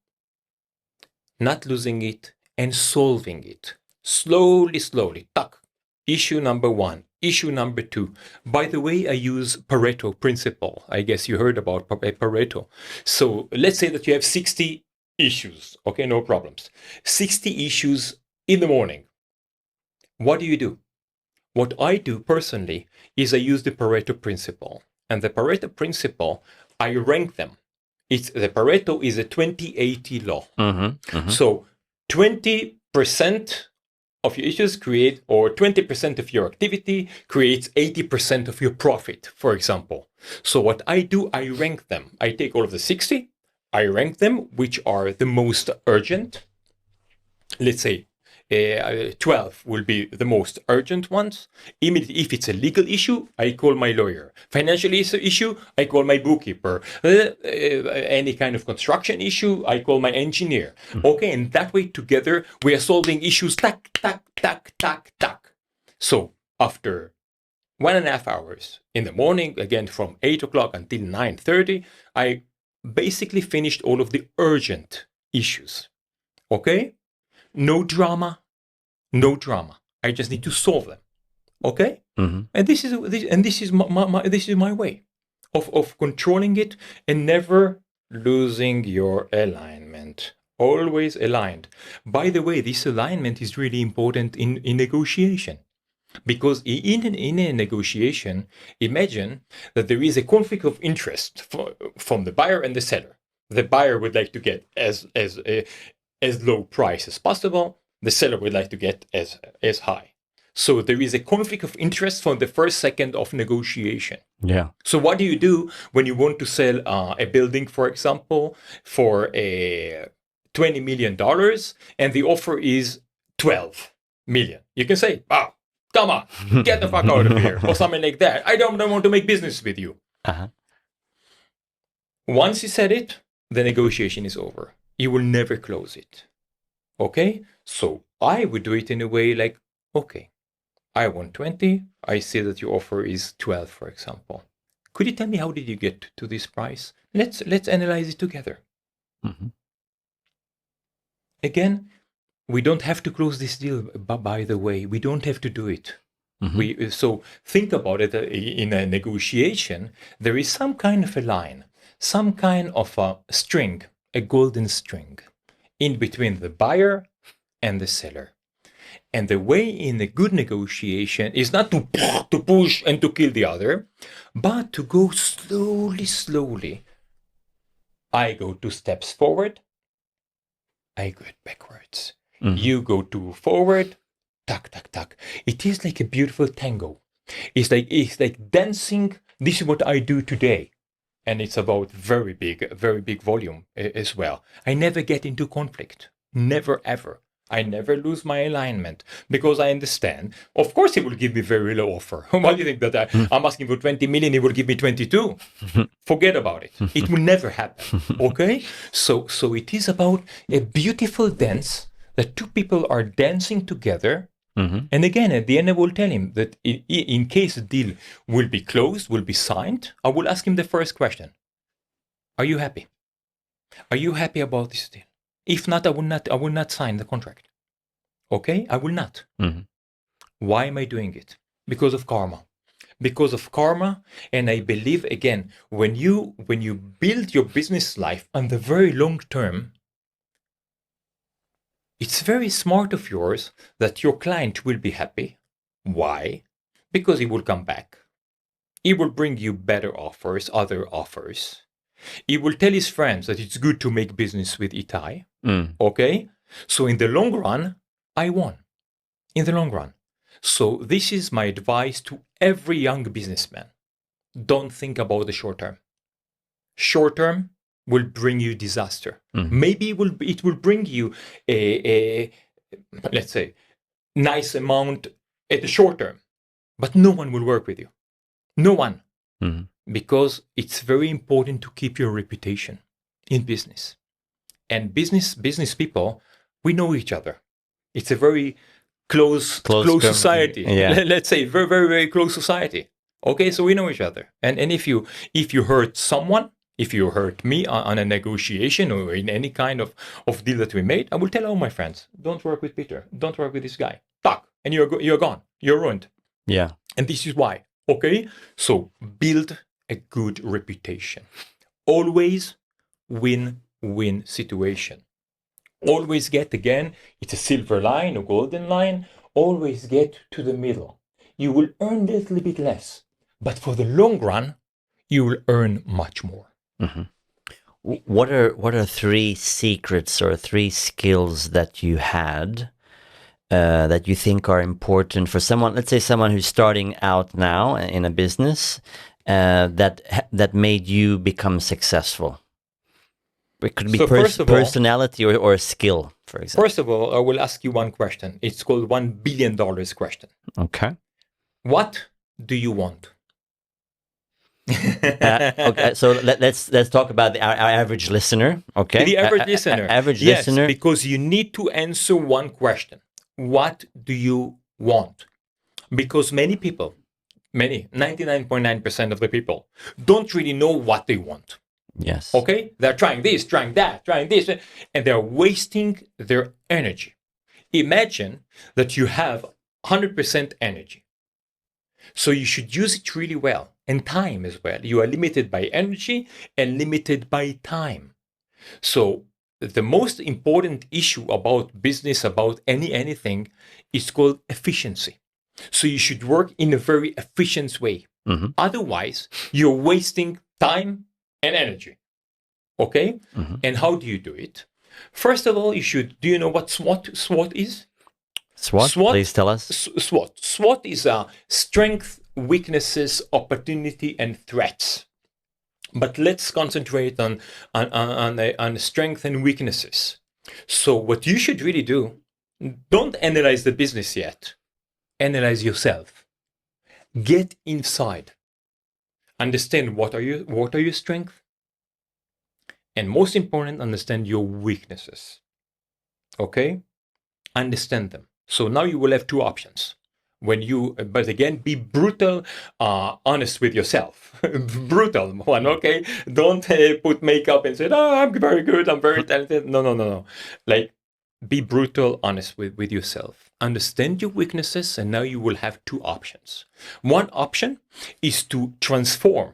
Not losing it and solving it. Slowly. Tuck. Issue number 1. Issue number 2. By the way, I use Pareto principle. I guess you heard about Pareto. So let's say that you have 60 issues. Okay, no problems. 60 issues in the morning. What do? What I do personally is I use the Pareto principle. And the Pareto principle, I rank them. The Pareto is a 20-80 law. So 20% of your issues create, or 20% of your activity creates 80% of your profit, for example. So what I do, I rank them. I take all of the 60, I rank them, which are the most urgent. Let's say 12 will be the most urgent ones. If it's a legal issue, I call my lawyer. Financial issue, I call my bookkeeper. Any kind of construction issue, I call my engineer. Okay, and that way together we are solving issues. Tack. So after 1.5 hours in the morning, again from 8 o'clock until 9:30, I basically finished all of the urgent issues. Okay? No drama. I just need to solve them. Okay? And this is my way of controlling it and never losing your alignment. Always aligned. By the way, this alignment is really important in negotiation. Because in a negotiation, imagine that there is a conflict of interest from the buyer and the seller. The buyer would like to get as low price as possible. The seller would like to get as high. So there is a conflict of interest from the first second of negotiation. Yeah. So what do you do when you want to sell a building, for example, for a $20 million and the offer is 12 million? You can say, "Ah, come on, get the fuck out of here," or something like that. I don't want to make business with you. Once you said it, the negotiation is over. You will never close it. Okay? So I would do it in a way like, okay, I want 20. I see that your offer is 12, for example. Could you tell me how did you get to this price? Let's analyze it together. Again, we don't have to close this deal, by the way. We don't have to do it. So think about it. In a negotiation, there is some kind of a line, some kind of a string, a golden string, in between the buyer and the seller. And the way in a good negotiation is not to push and to kill the other, but to go slowly. I go 2 steps forward. I go backwards. You go 2 forward. Tuck. It is like a beautiful tango. It's like dancing. This is what I do today. And it's about very big volume as well. I never get into conflict. Never, ever. I never lose my alignment because I understand. Of course, he will give me very low offer. Why do you think that I'm asking for 20 million? He will give me 22. Forget about it. It will never happen. Okay? So it is about a beautiful dance that 2 people are dancing together. And again, at the end, I will tell him that in case the deal will be closed, will be signed, I will ask him the first question. Are you happy? Are you happy about this deal? If not, I will not sign the contract. Okay? I will not. Why am I doing it? Because of karma. Because of karma. And I believe, again, when you build your business life on the very long term, it's very smart of yours that your client will be happy. Why? Because he will come back. He will bring you better offers, other offers. He will tell his friends that it's good to make business with Itay. Okay? So in the long run, I won. In the long run. So this is my advice to every young businessman. Don't think about the short term. Short term will bring you disaster. Maybe it will bring you a let's say, nice amount at the short term, but no one will work with you. No one. Because it's very important to keep your reputation in business. And business people, we know each other. It's a very close society. Yeah. Let's say very, very, very close society. Okay, so we know each other. And if you hurt someone, if you hurt me on a negotiation or in any kind of deal that we made, I will tell all my friends, don't work with Peter. Don't work with this guy. Talk. And you're gone. You're ruined. Yeah. And this is why. Okay? So build a good reputation. Always win-win situation. Always get, again, it's a silver line, a golden line. Always get to the middle. You will earn a little bit less. But for the long run, you will earn much more. What are 3 secrets or 3 skills that you had that you think are important for someone, let's say someone who's starting out now in a business, that made you become successful? It could be personality or skill, for example. First of all, I will ask you one question. It's called $1 billion question. Okay. What do you want? Okay, so let's talk about our average listener. Okay, the average listener. Yes, listener. Because you need to answer one question: what do you want? Because many people, 99.9% of the people, don't really know what they want. Yes. Okay, they're trying this, trying that, trying this, and they're wasting their energy. Imagine that you have 100% energy, so you should use it really well. And time as well. You are limited by energy and limited by time. So the most important issue about business, about anything, is called efficiency. So you should work in a very efficient way. Otherwise, you're wasting time and energy. Okay? And how do you do it? First of all, do you know what SWOT is? SWOT, please tell us. SWOT is a strength, weaknesses, opportunity, and threats. But let's concentrate on strength and weaknesses. So what you should really do, don't analyze the business yet. Analyze yourself. Get inside. Understand what are your strengths, and most important, understand your weaknesses. Okay? Understand them. So now you will have 2 options. But again, be brutal, honest with yourself. Brutal one, okay? Don't put makeup and say, oh, I'm very good, I'm very talented. No. Like, be brutal, honest with yourself. Understand your weaknesses, and now you will have 2 options. One option is to transform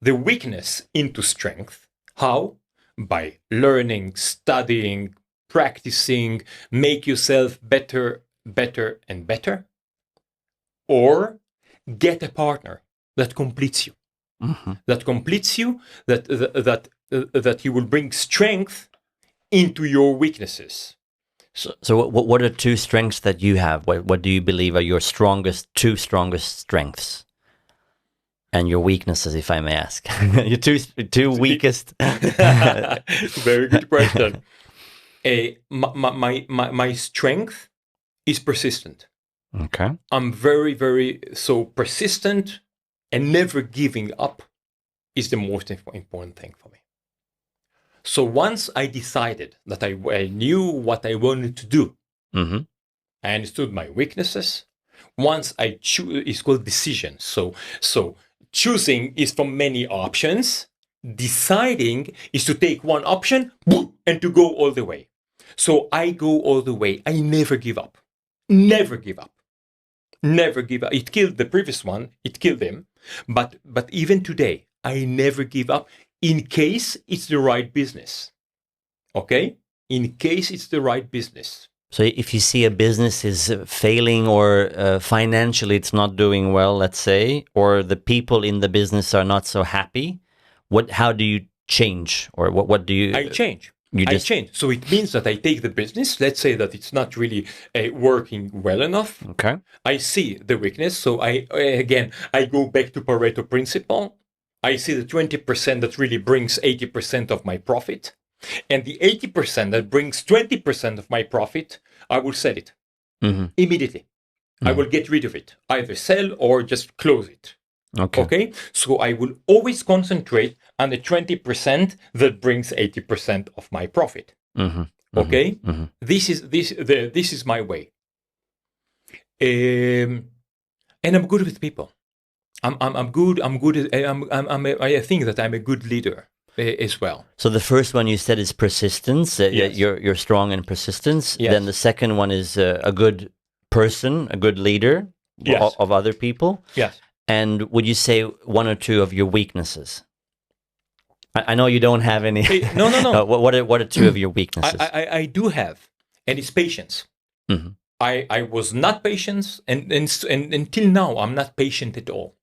the weakness into strength. How? By learning, studying, practicing, make yourself better and better. Or get a partner that completes you. That completes you, that he will bring strength into your weaknesses. So what are 2 strengths that you have? What do you believe are your 2 strongest strengths? And your weaknesses, if I may ask. Your two weakest. Very good question. My strength is persistent. Okay. I'm very, very persistent, and never giving up is the most important thing for me. So once I decided that I knew what I wanted to do, I understood my weaknesses. Once I choose, it's called decision. So choosing is from many options. Deciding is to take one option, boom, and to go all the way. So I go all the way. I never give up. Never give up. Never give up. It killed the previous one. It killed him. But even today, I never give up in case it's the right business. Okay? In case it's the right business. So if you see a business is failing or financially it's not doing well, let's say, or the people in the business are not so happy, how do you change, or what do you? I change. I change. So it means that I take the business. Let's say that it's not really working well enough. Okay. I see the weakness. So I go back to Pareto principle. I see the 20% that really brings 80% of my profit. And the 80% that brings 20% of my profit, I will sell it immediately. I will get rid of it, either sell or just close it. Okay. So I will always concentrate on the 20% that brings 80% of my profit. Okay. This is my way. And I'm good with people. I'm good. I think that I'm a good leader as well. So the first one you said is persistence. Yes. You're strong in persistence. Yes. Then the second one is a good person, a good leader of other people. Yes. And would you say one or two of your weaknesses? I know you don't have any. No. What are two of your weaknesses? I do have, and it's patience. I was not patient, and until now I'm not patient at all.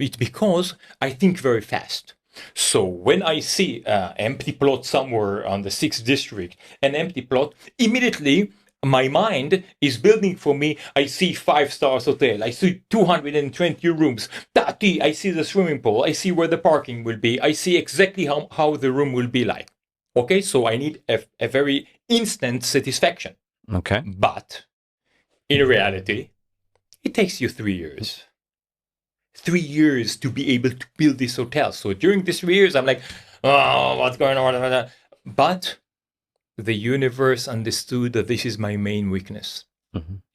It's because I think very fast. So when I see an empty plot somewhere on the 6th district, an empty plot, immediately my mind is building for me. I see 5-star hotel. I see 220 rooms. I see the swimming pool. I see where the parking will be. I see exactly how the room will be like. Okay, so I need a very instant satisfaction. Okay. But in reality, it takes you 3 years. 3 years to be able to build this hotel. So during these 3 years, I'm like, oh, what's going on? But the universe understood that this is my main weakness.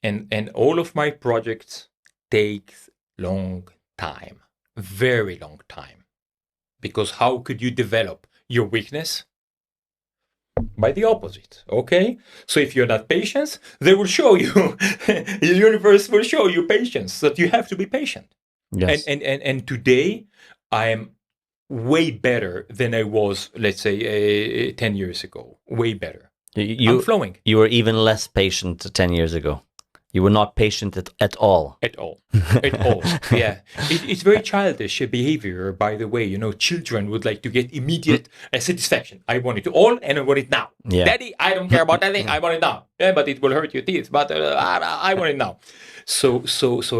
And all of my projects take long time, very long time. Because how could you develop your weakness? By the opposite, okay? So if you're not patient, they will show you, the universe will show you patience, that you have to be patient. Yes. And today, I am way better than I was, let's say, 10 years ago. Way better. I'm flowing. You were even less patient 10 years ago. You were not patient at all. At all. Yeah. It's very childish behavior, by the way. You know, children would like to get immediate satisfaction. I want it all and I want it now. Yeah. Daddy, I don't care about anything. I want it now. Yeah, but it will hurt your teeth. But I want it now. So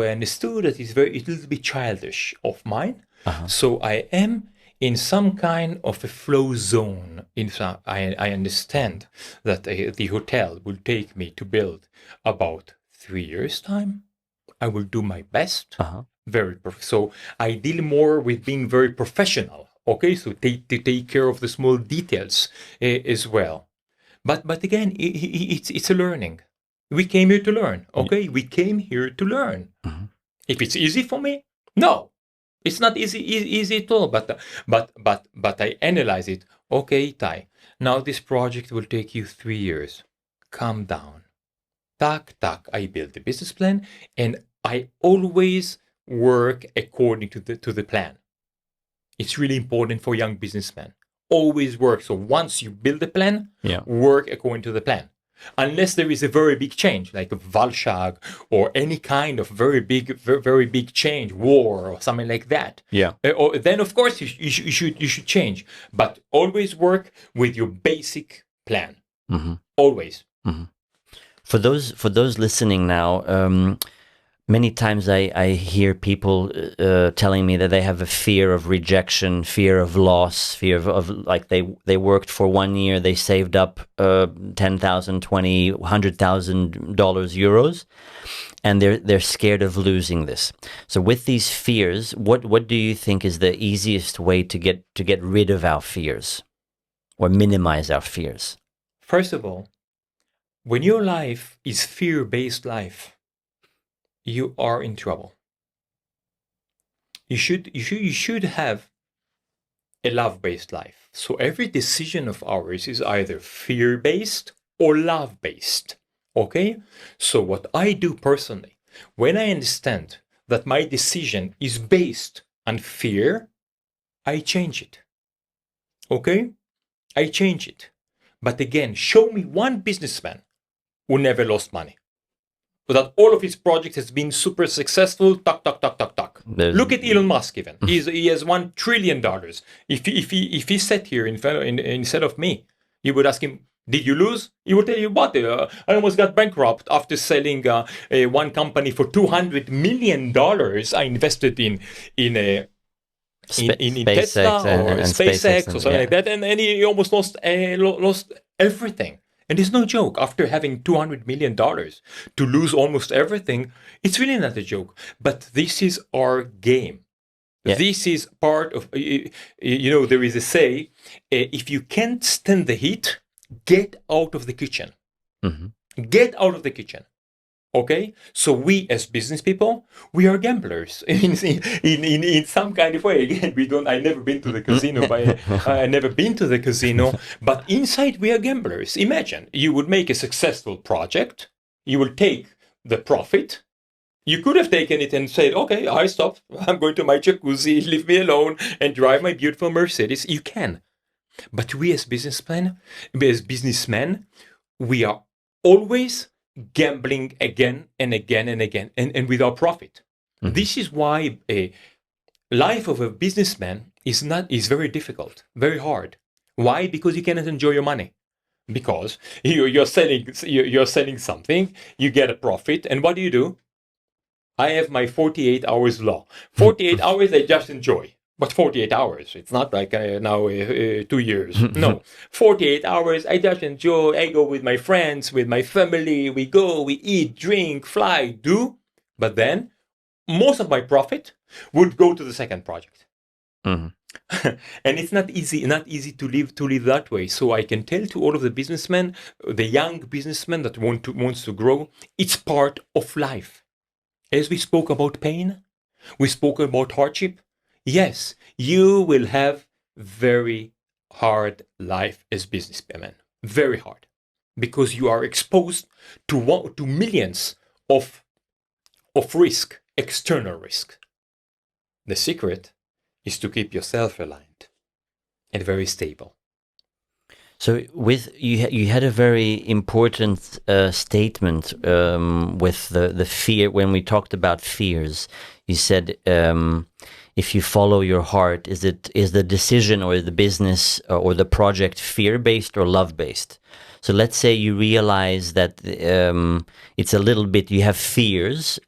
I understood that it's a little bit childish of mine. So I am in some kind of a flow zone. In fact, I understand that the hotel will take me to build about 3 years' time. I will do my best. So I deal more with being very professional. Okay, so to take care of the small details as well. But again, it's a learning. We came here to learn. Okay, we came here to learn. If it's easy for me, no, it's not easy at all. But I analyze it. Okay, Itay, now this project will take you 3 years. Calm down. Tak, I build the business plan, and I always work according to the plan. It's really important for young businessmen. Always work. So once you build a plan, work according to the plan. Unless there is a very big change, like a Valshag or any kind of very big change, war or something like that. Then of course you should change. But always work with your basic plan. Always. For those listening now, many times I hear people telling me that they have a fear of rejection, fear of loss, fear of like they worked for 1 year, they saved up $10,000, $20,000, $100,000 euros, and they're scared of losing this. So with these fears, what do you think is the easiest way to get rid of our fears or minimize our fears? First of all, when your life is fear-based life, you are in trouble. You should have a love-based life. So every decision of ours is either fear-based or love-based. Okay? So what I do personally, when I understand that my decision is based on fear, I change it. Okay? I change it. But again, show me one businessman who never lost money. But that all of his projects has been super successful. Tuck, tuck, tuck, tuck, tuck. Look at Elon Musk. Even he has $1 trillion. If he sat here instead of me, you would ask him, "Did you lose?" He would tell you, "What? I almost got bankrupt after selling one company for $200 million. I invested in Tesla or SpaceX or something like that, and he almost lost everything." And it's no joke. After having $200 million to lose almost everything, it's really not a joke. But this is our game. Yeah. This is part of, there is a say, if you can't stand the heat, get out of the kitchen. Mm-hmm. Get out of the kitchen. Okay, so we as business people, we are gamblers in some kind of way. Again, I never been to the casino, I never been to the casino, but inside we are gamblers. Imagine you would make a successful project, you will take the profit. You could have taken it and said, "Okay, I stop. I'm going to my jacuzzi, leave me alone, and drive my beautiful Mercedes." You can, but we as businessmen, we are always gambling again and again and again, and without profit. Mm-hmm. This is why a life of a businessman is very difficult, very hard. Why? Because you cannot enjoy your money. Because you're selling something, you get a profit, and what do? I have my 48 hours law. 48 hours I just enjoy. But 48 hours, it's not like now 2 years. No, 48 hours, I just enjoy. I go with my friends, with my family. We go, we eat, drink, fly, do. But then most of my profit would go to the second project. Mm-hmm. And it's not easy to live that way. So I can tell to all of the businessmen, the young businessmen that wants to grow, it's part of life. As we spoke about pain, we spoke about hardship. Yes, you will have very hard life as businessmen, very hard, because you are exposed to millions of risk, external risk. The secret is to keep yourself aligned and very stable. So with you had a very important statement with the fear when we talked about fears. You said if you follow your heart, is the decision or the business or the project fear-based or love-based? So let's say you realize that it's a little bit, you have fears.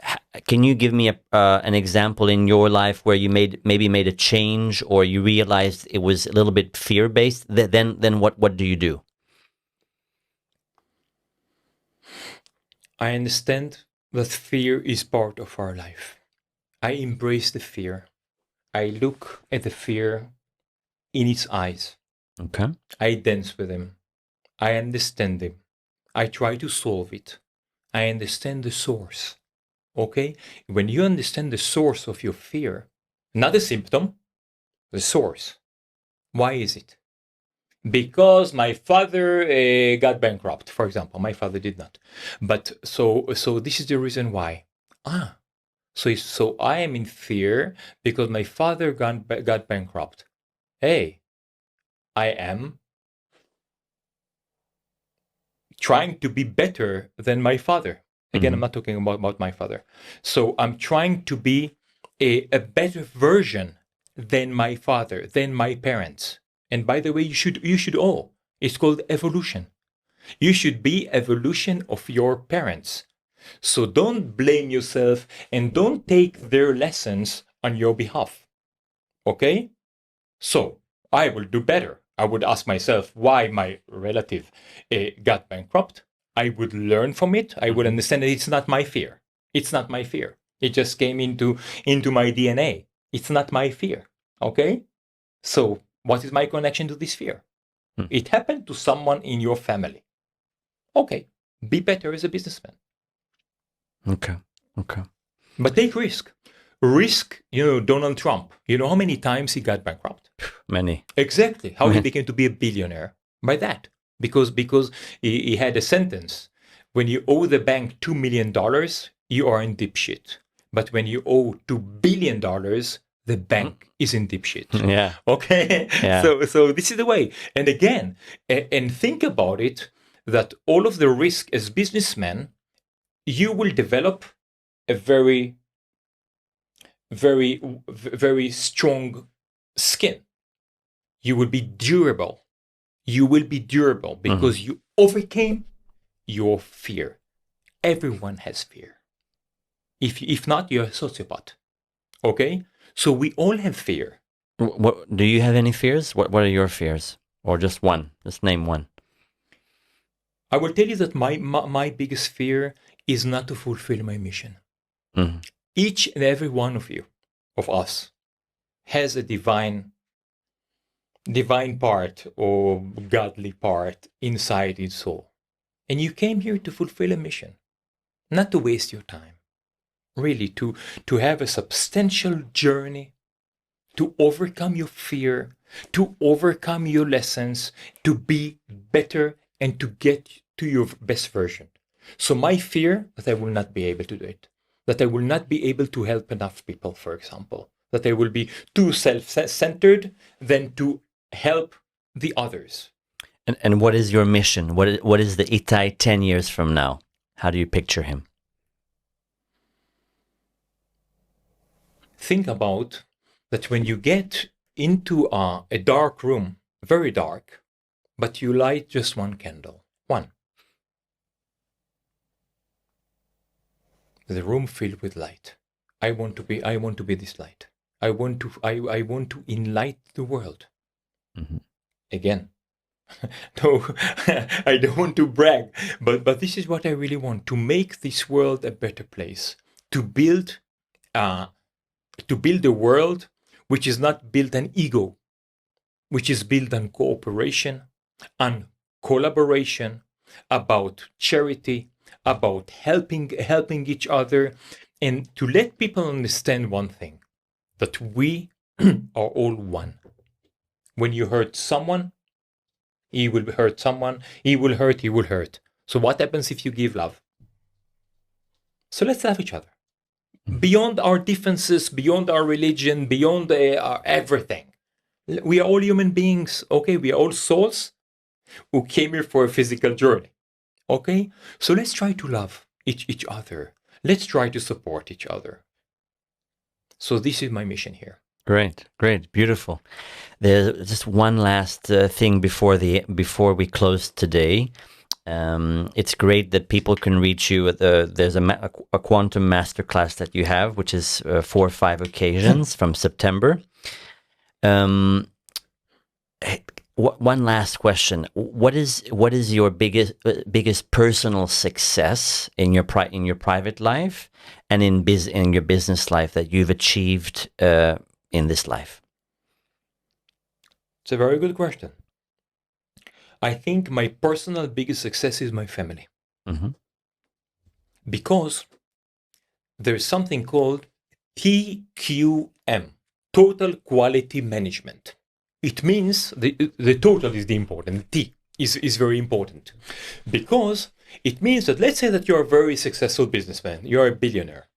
Can you give me an example in your life where you maybe made a change, or you realized it was a little bit fear-based? Then what do you do? I understand that fear is part of our life. I embrace the fear. I look at the fear in its eyes. Okay. I dance with him. I understand him. I try to solve it. I understand the source. Okay? When you understand the source of your fear, not the symptom, the source. Why is it? Because my father got bankrupt, for example. My father did not. But so this is the reason why. So I am in fear because my father got bankrupt. Hey, I am trying to be better than my father. Again, I'm not talking about my father. So I'm trying to be a better version than my father, than my parents. And by the way, you should all. It's called evolution. You should be evolution of your parents. So don't blame yourself and don't take their lessons on your behalf. Okay? So I will do better. I would ask myself why my relative got bankrupt. I would learn from it. I would understand that it's not my fear. It's not my fear. It just came into my DNA. It's not my fear. Okay? So what is my connection to this fear? It happened to someone in your family. Okay. Be better as a businessman. Okay. But take risk. Risk, Donald Trump. You know how many times he got bankrupt? Many. Exactly. How he became to be a billionaire? By that. Because he had a sentence. When you owe the bank $2 million, you are in deep shit. But when you owe $2 billion, the bank is in deep shit. Yeah. Okay? Yeah. So this is the way. And again, and think about it, that all of the risk as businessmen, you will develop a very, very, very strong skin. You will be durable. You will be durable because you overcame your fear. Everyone has fear. If not, you're a sociopath. Okay? So we all have fear. What do you have any fears? What are your fears? Or just one? Just name one. I will tell you that my biggest fear is not to fulfill my mission. Each and every one of you, of us, has a divine part or godly part inside its soul. And you came here to fulfill a mission, not to waste your time. Really, to have a substantial journey, to overcome your fear, to overcome your lessons, to be better and to get to your best version. So my fear that I will not be able to do it, that I will not be able to help enough people, for example, that I will be too self-centered than to help the others. And what is your mission? What is the Itay 10 years from now? How do you picture him? Think about that when you get into a dark room, very dark, but you light just one candle, one. The room filled with light. I want to be this light. I want to enlighten the world. Again, no, I don't want to brag, but this is what I really want, to make this world a better place, to build a world which is not built on ego, which is built on cooperation, on collaboration, about charity, about helping each other, and to let people understand one thing, that we are all one. When you hurt someone, he will hurt someone, he will hurt. So what happens if you give love? So let's love each other. Beyond our differences, beyond our religion, beyond our everything. We are all human beings, okay? We are all souls who came here for a physical journey, okay? So let's try to love each other. Let's try to support each other. So this is my mission here. Great, beautiful. There's just one last thing before we close today. It's great that people can reach you. There's a quantum masterclass that you have, which is 4 or 5 occasions from September. One last question: What is your biggest personal success in your private life and in your business life that you've achieved in this life? It's a very good question. I think my personal biggest success is my family. Because there's something called TQM, Total Quality Management. It means the total is the important. The T is very important. Because it means that, let's say that you're a very successful businessman, you're a billionaire,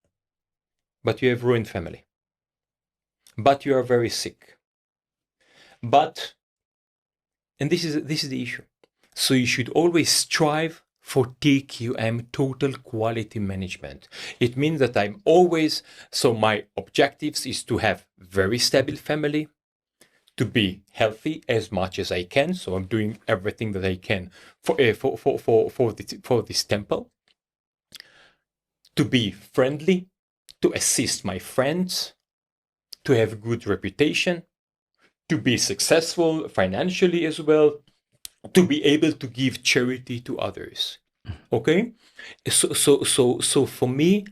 but you have ruined family. But you are very sick. And this is the issue. So you should always strive for TQM, Total Quality Management. It means that my objectives is to have very stable family, to be healthy as much as I can. So I'm doing everything that I can for this temple. To be friendly, to assist my friends, to have a good reputation, to be successful financially as well, to be able to give charity to others. Okay? So for me,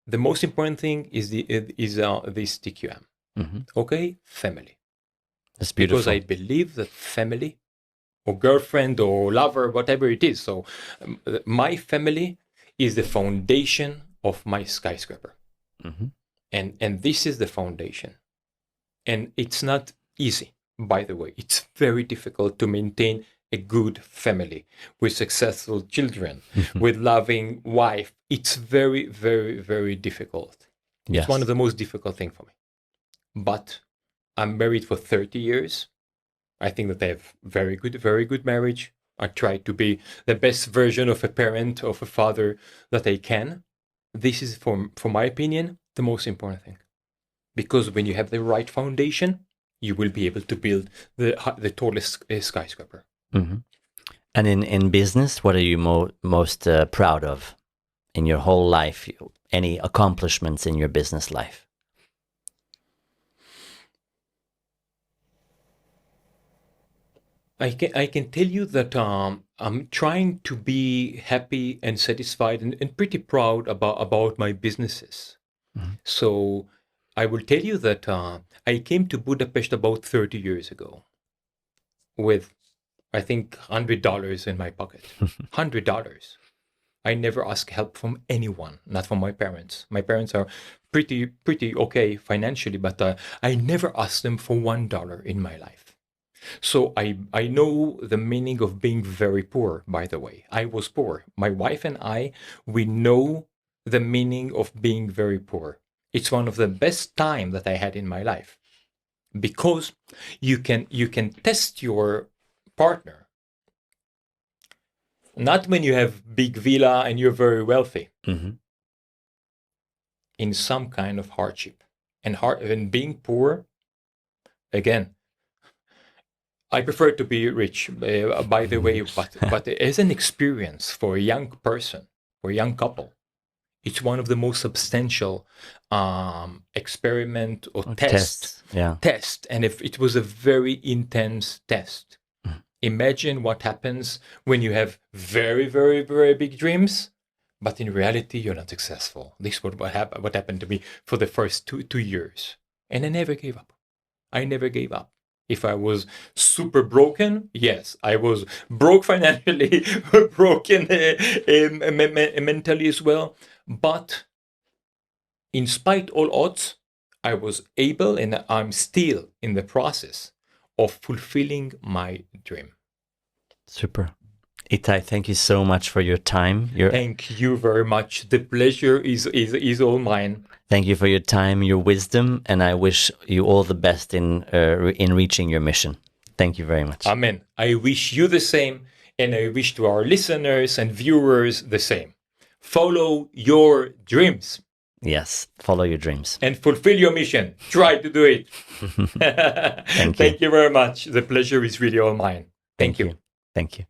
the most important thing is this TQM. Okay? Family. That's beautiful. Because I believe that family, or girlfriend, or lover, whatever it is. So my family is the foundation of my skyscraper. And this is the foundation. And it's not easy, by the way. It's very difficult to maintain a good family with successful children, with loving wife. It's very, very, very difficult. Yes. It's one of the most difficult things for me. But I'm married for 30 years. I think that I have very good marriage. I try to be the best version of a parent, of a father that I can. This is, for my opinion, the most important thing. Because when you have the right foundation, you will be able to build the tallest skyscraper. Mm-hmm. And in business, what are you most proud of in your whole life? Any accomplishments in your business life? I can tell you that I'm trying to be happy and satisfied and pretty proud about my businesses. Mm-hmm. So I will tell you that I came to Budapest about 30 years ago with, I think, $100 in my pocket. $100. I never ask help from anyone, not from my parents. My parents are pretty okay financially, but I never asked them for $1 in my life. So I know the meaning of being very poor, by the way. I was poor. My wife and I, we know the meaning of being very poor. It's one of the best time that I had in my life. Because you can test your partner. Not when you have big villa and you're very wealthy. Mm-hmm. In some kind of hardship. And being poor, again, I prefer to be rich, by the way, but as an experience for a young person, for a young couple, it's one of the most substantial experiment or test. Yeah. Test. And if it was a very intense test. Mm. Imagine what happens when you have very, very, very big dreams, but in reality, you're not successful. This is what happened to me for the first two years. And I never gave up. I never gave up. If I was super broken, yes, I was broke financially, broken mentally as well. But in spite all odds, I was able, and I'm still in the process of fulfilling my dream. Super. Itay, thank you so much for your time. Thank you very much. The pleasure is all mine. Thank you for your time, your wisdom, and I wish you all the best in reaching your mission. Thank you very much. Amen. I wish you the same, and I wish to our listeners and viewers the same. Follow your dreams. Yes, follow your dreams. And fulfill your mission. Try to do it. Thank you very much. The pleasure is really all mine. Thank you. Thank you.